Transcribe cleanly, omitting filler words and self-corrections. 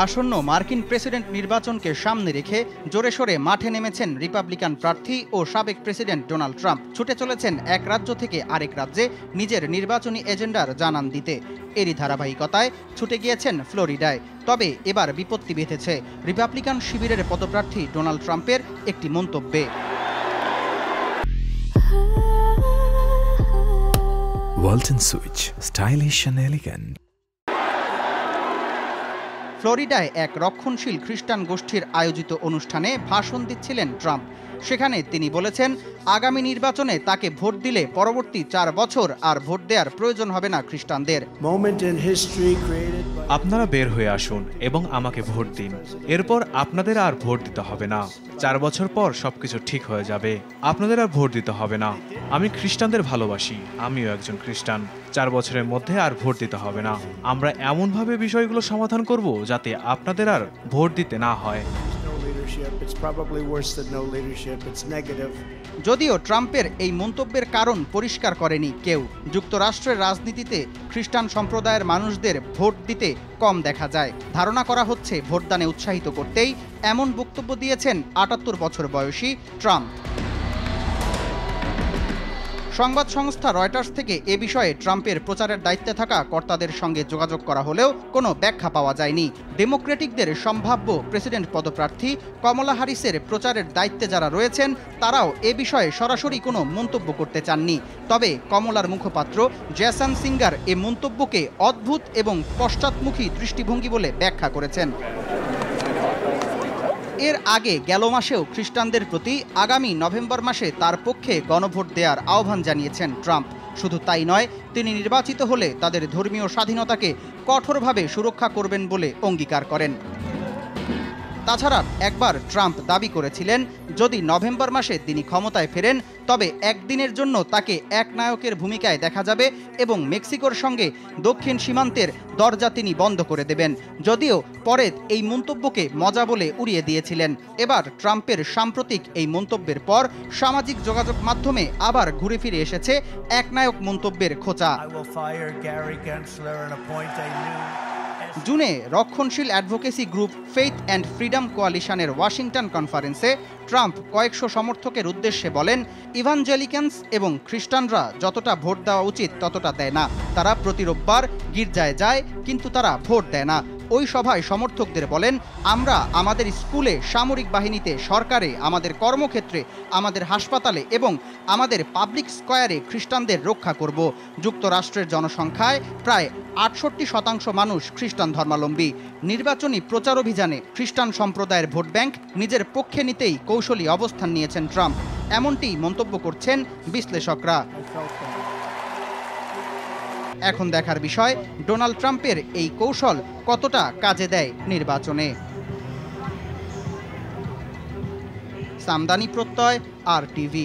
আসন্ন মার্কিন প্রেসিডেন্ট নির্বাচনকে সামনে রেখে জোরে সোরে মাঠে নেমেছেন রিপাবলিকান প্রার্থী ও সাবেক প্রেসিডেন্ট ডোনাল্ড ট্রাম্প। ছুটে চলেছেন এক রাজ্য থেকে আরেক রাজ্যে নিজের নির্বাচনী এজেন্ডার জানান দিতে। এরই ধারাবাহিকতায় ছুটে গিয়েছেন ফ্লোরিডায়। তবে এবার বিপত্তি বেঁধেছে রিপাবলিকান শিবিরের পদপ্রার্থী ডোনাল্ড ট্রাম্পের একটি মন্তব্যে। Walton switch, stylish and elegant. ফ্লোরিডায় এক রক্ষণশীল খ্রিস্টান গোষ্ঠীর আয়োজিত অনুষ্ঠানে ভাষণ দিচ্ছিলেন ট্রাম্প। সেখানে তিনি বলেছেন, আগামী নির্বাচনে তাকে ভোট দিলে পরবর্তী 4 বছর আর ভোট দেওয়ার প্রয়োজন হবে না খ্রিস্টানদের। আপনারা বের হয়ে আসুন এবং আমাকে ভোট দিন, এরপর আপনাদের আর ভোট দিতে হবে না। 4 বছর পর সবকিছু ঠিক হয়ে যাবে, আপনাদের আর ভোট দিতে হবে না। আমি খ্রিস্টানদের ভালোবাসি, আমিও একজন খ্রিস্টান। 4 বছরের মধ্যে আর ভোট দিতে হবে না। আমরা এমনভাবে বিষয়গুলো সমাধান করব যাতে আপনাদের আর ভোট দিতে না হয়। যদিও ট্রাম্পের এই মন্তব্যের কারণ পরিষ্কার করেনি কেউ। যুক্তরাষ্ট্রের রাজনীতিতে খ্রিস্টান সম্প্রদায়ের মানুষদের ভোট দিতে কম দেখা যায়। ধারণা করা হচ্ছে ভোটদানে উৎসাহিত করতেই এমন বক্তব্য দিয়েছেন 78 বছর বয়সী ট্রাম্প। সংবাদ সংস্থা রয়টার্স থেকে এ বিষয়ে ট্রাম্পের প্রচারের দায়িত্বে থাকা কর্তাদের সঙ্গে যোগাযোগ করা হলেও কোনো ব্যাখ্যা পাওয়া যায়নি। ডেমোক্রেটিকদের সম্ভাব্য প্রেসিডেন্ট পদপ্রার্থী কমলা হ্যারিসের প্রচারের দায়িত্বে যারা রয়েছেন তারাও এ বিষয়ে সরাসরি কোনো মন্তব্য করতে চাননি। তবে কমলার মুখপাত্র জ্যাসন সিঙ্গার এ মন্তব্যকে অদ্ভুত এবং পশ্চাৎমুখী দৃষ্টিভঙ্গি বলে ব্যাখ্যা করেছেন। এর আগে গেল মাসেও খ্রিস্টানদের প্রতি আগামী নভেম্বর মাসে তার পক্ষে গণভোট দেওয়ার আহ্বান জানিয়েছেন ট্রাম্প। শুধু তাই নয়, তিনি নির্বাচিত হলে তাদের ধর্মীয় স্বাধীনতাকে কঠোরভাবে সুরক্ষা করবেন বলে অঙ্গীকার করেন। তাছাড়া একবার ট্রাম্প দাবি করেছিলেন, যদি নভেম্বর মাসে তিনি ক্ষমতায় ফেরেন তবে একদিনের জন্য তাকে এক নায়কের ভূমিকায় দেখা যাবে এবং মেক্সিকোর সঙ্গে দক্ষিণ সীমান্তের দরজা তিনি বন্ধ করে দেবেন। যদিও পরে এই মন্তব্যকে মজা বলে উড়িয়ে দিয়েছিলেন। এবার ট্রাম্পের সাম্প্রতিক এই মন্তব্যের পর সামাজিক যোগাযোগ মাধ্যমে আবার ঘুরে ফিরে এসেছে একনায়ক মন্তব্যের খোঁচা। জুনে রক্ষণশীল advocacy group faith and freedom কোয়ালিশনের ওয়াশিংটন কনফারেন্সে ট্রাম্প কয়েকশো সমর্থকের উদ্দেশ্যে বলেন, ইভানজেলিকানস এবং খ্রিস্টানরা যতটা ভোট দেওয়া উচিত ততটা দেয় না। তারা প্রতি রোববার গির্জায় যায়, কিন্তু তারা ভোট দেয় না। ওই সভায় সমর্থকদের বলেন, আমরা আমাদের স্কুলে, সামরিক বাহিনীতে, সরকারে, আমাদের কর্মক্ষেত্রে, আমাদের হাসপাতালে এবং আমাদের পাবলিক স্কয়ারে খ্রিস্টানদের রক্ষা করব। যুক্তরাষ্ট্রের জনসংখ্যায় প্রায় 68% মানুষ খ্রিস্টান ধর্মাবলম্বী। নির্বাচনী প্রচার অভিযানে খ্রিস্টান সম্প্রদায়ের ভোট ব্যাংক নিজের পক্ষে নিতেই কৌশলী অবস্থান নিয়েছেন ট্রাম্প। এমনটি মন্তব্য করছেন বিশ্লেষকরা। এখন দেখার বিষয়, ডোনাল্ড ট্রাম্পের এই কৌশল কতটা কাজে দেয় নির্বাচনে। সামদানি প্রত্যয়, RTV।